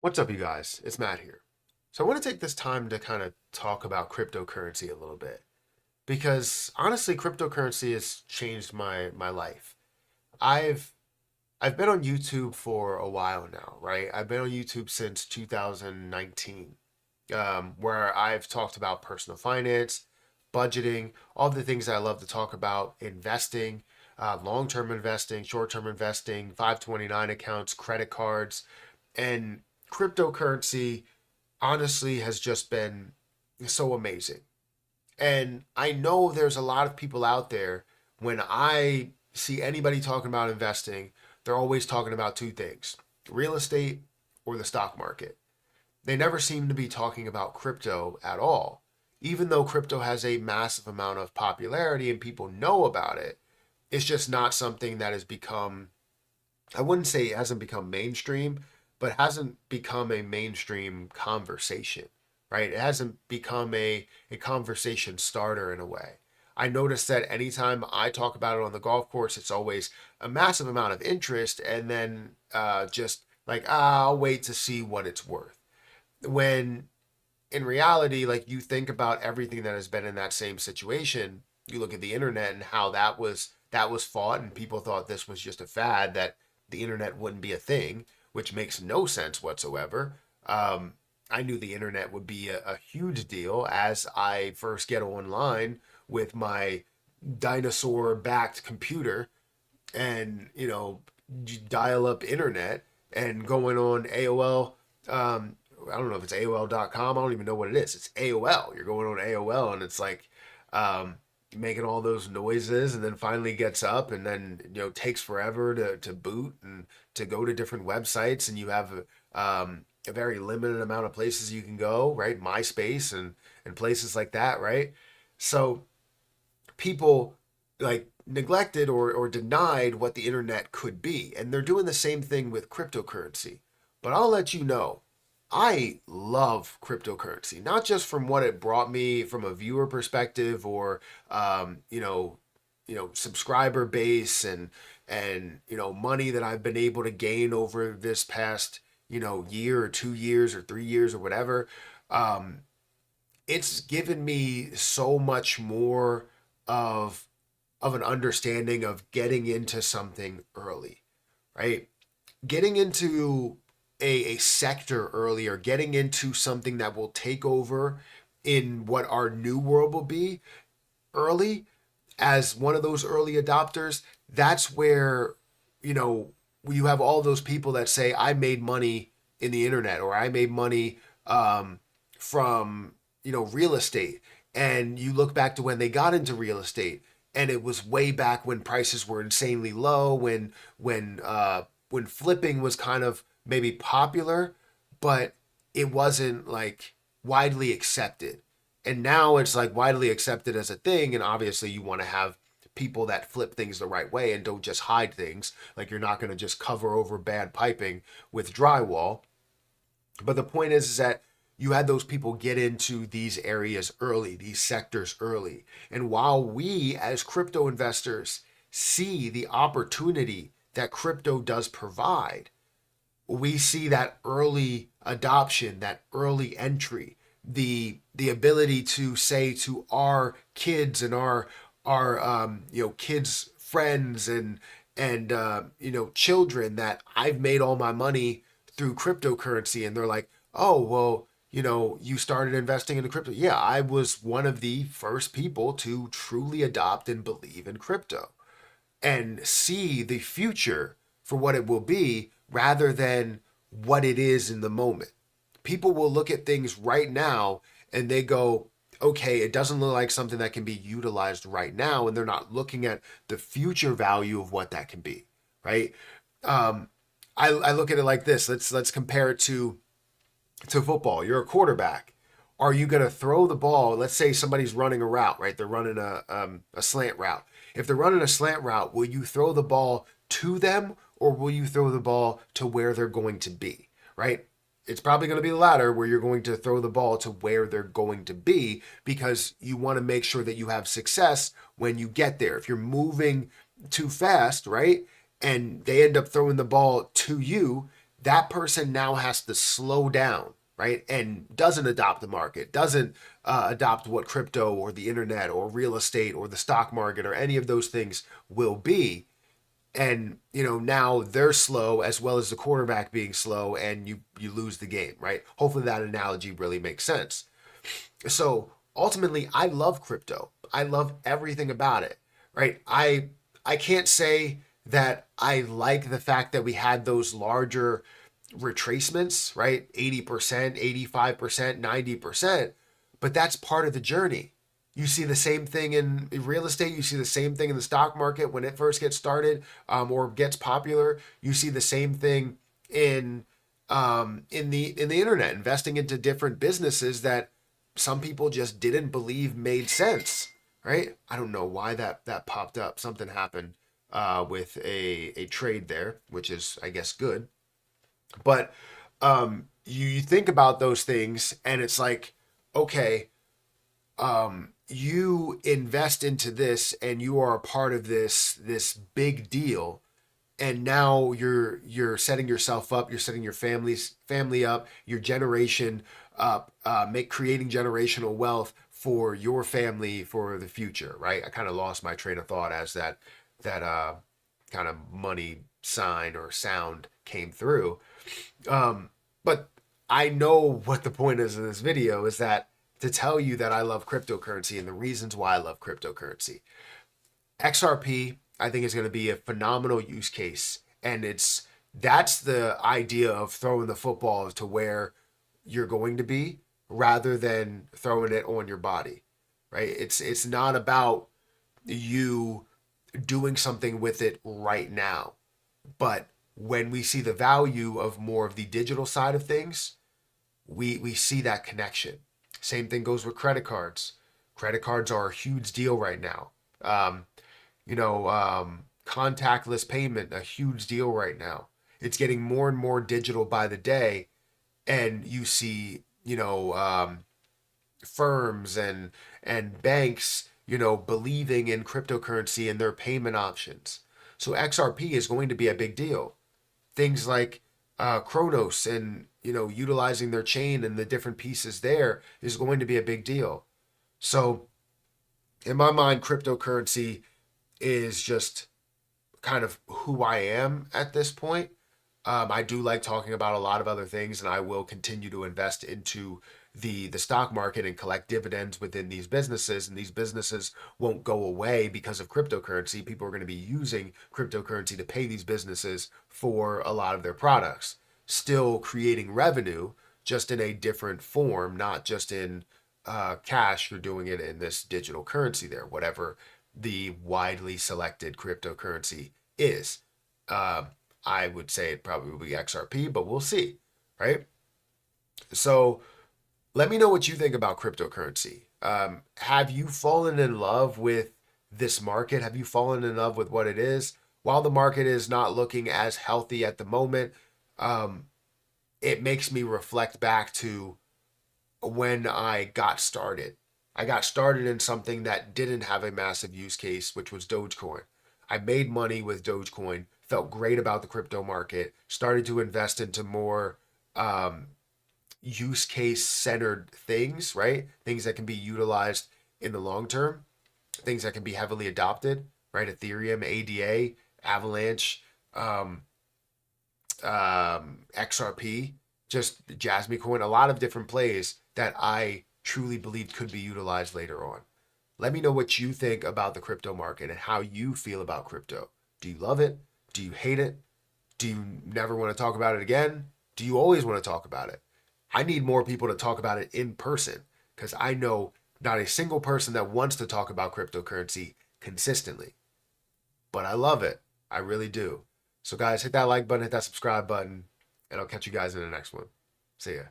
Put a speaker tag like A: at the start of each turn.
A: What's up, you guys? It's Matt here. So, I want to take this time to kind of talk about cryptocurrency a little bit because honestly, cryptocurrency has changed my life. I've I've been on YouTube for a while now, right? I've been on YouTube since 2019, where I've talked about personal finance, budgeting, all the things that I love to talk about, investing, long-term investing, short-term investing, 529 accounts, credit cards, and cryptocurrency honestly has just been so amazing. And I know there's a lot of people out there, when I see anybody talking about investing, they're always talking about two things: real estate or the stock market. They never seem to be talking about crypto at all. Even though crypto has a massive amount of popularity and people know about it, it's just not something that has become, I wouldn't say it hasn't become mainstream, but hasn't become a mainstream conversation, right? It hasn't become a conversation starter in a way. I noticed that anytime I talk about it on the golf course, it's always a massive amount of interest, and then just like, I'll wait to see what it's worth. When in reality, like, you think about everything that has been in that same situation, you look at the internet and how that was fought, and people thought this was just a fad, that the internet wouldn't be a thing, which makes no sense whatsoever. I knew the internet would be a huge deal as I first get online with my dinosaur backed computer, and dial up internet, and going on AOL. I don't know if it's AOL.com. I don't even know what it is. It's AOL. You're going on AOL, and it's like, um, making all those noises, and then finally gets up, and then takes forever to boot and to go to different websites, and you have a very limited amount of places you can go, right? MySpace and places like that, right? So people like neglected or denied what the internet could be. And they're doing the same thing with cryptocurrency. But I'll let you know, I love cryptocurrency, not just from what it brought me from a viewer perspective, or subscriber base, and money that I've been able to gain over this past year or 2 years or 3 years or whatever. Um, it's given me so much more of an understanding of getting into something early, right? Getting into a sector early, or getting into something that will take over in what our new world will be early, as one of those early adopters. That's where, you know, you have all those people that say, I made money in the internet, or I made money from, real estate. And you look back to when they got into real estate, and it was way back when prices were insanely low, when flipping was kind of maybe popular, but it wasn't like widely accepted. And now it's like widely accepted as a thing, and obviously you want to have people that flip things the right way and don't just hide things. Like, you're not going to just cover over bad piping with drywall. But the point is that you had those people get into these areas early, these sectors early. And while we as crypto investors see the opportunity that crypto does provide, we see that early adoption, that early entry, the ability to say to our kids and our kids friends, and children, that I've made all my money through cryptocurrency. And they're like, oh well, you started investing in the crypto. Yeah, I was one of the first people to truly adopt and believe in crypto, and see the future for what it will be, rather than what it is in the moment. People will look at things right now and they go, okay, it doesn't look like something that can be utilized right now. And they're not looking at the future value of what that can be, right? Um, I look at it like this. Let's compare it to football. You're a quarterback. Are you going to throw the ball? Let's say somebody's running a route, right? They're running a slant route. If they're running a slant route, will you throw the ball to them, or will you throw the ball to where they're going to be, right? It's probably going to be the latter, where you're going to throw the ball to where they're going to be, because you want to make sure that you have success when you get there. If you're moving too fast, right, and they end up throwing the ball to you, that person now has to slow down, right? And doesn't adopt the market, doesn't adopt what crypto or the internet or real estate or the stock market or any of those things will be. And now they're slow as well as the quarterback being slow, and you lose the game, right? Hopefully that analogy really makes sense. So ultimately, I love crypto. I love everything about it, right? I can't say that I like the fact that we had those larger retracements, right? 80%, 85%, 90%, but that's part of the journey. You see the same thing in real estate. You see the same thing in the stock market when it first gets started, or gets popular. You see the same thing in the internet, investing into different businesses that some people just didn't believe made sense, right? I don't know why that popped up. Something happened with a trade there, which is, I guess, good. But you think about those things, and it's like, okay, you invest into this, and you are a part of this big deal, and now you're setting yourself up, you're setting your family up, your generation up, creating generational wealth for your family for the future, right? I kind of lost my train of thought as that kind of money sign or sound came through. But I know what the point is of this video is that to tell you that I love cryptocurrency and the reasons why I love cryptocurrency. XRP, I think, is going to be a phenomenal use case, and that's the idea of throwing the football to where you're going to be rather than throwing it on your body, right? It's not about you doing something with it right now, but when we see the value of more of the digital side of things, we see that connection. Same thing goes with credit cards. Credit cards are a huge deal right now. Contactless payment, a huge deal right now. It's getting more and more digital by the day, and you see, firms and banks, believing in cryptocurrency and their payment options. So XRP is going to be a big deal. Things like Kronos and utilizing their chain and the different pieces there is going to be a big deal. So in my mind, cryptocurrency is just kind of who I am at this point. I do like talking about a lot of other things, and I will continue to invest into the stock market and collect dividends within these businesses. And these businesses won't go away because of cryptocurrency. People are going to be using cryptocurrency to pay these businesses for a lot of their products, still creating revenue, just in a different form, not just in cash. You're doing it in this digital currency there, whatever the widely selected cryptocurrency is. I would say it probably will be XRP, but we'll see, right? So let me know what you think about cryptocurrency. Have you fallen in love with this market? Have you fallen in love with what it is? While the market is not looking as healthy at the moment, it makes me reflect back to when I got started. I got started in something that didn't have a massive use case, which was Dogecoin. I made money with Dogecoin, felt great about the crypto market, started to invest into more use case centered things, right? Things that can be utilized in the long term, things that can be heavily adopted, right? Ethereum, ADA, Avalanche, XRP, just Jasmine Coin, a lot of different plays that I truly believed could be utilized later on. Let me know what you think about the crypto market and how you feel about crypto. Do you love it? Do you hate it? Do you never want to talk about it again? Do you always want to talk about it? I need more people to talk about it in person because I know not a single person that wants to talk about cryptocurrency consistently. But I love it. I really do. So, guys, hit that like button, hit that subscribe button, and I'll catch you guys in the next one. See ya.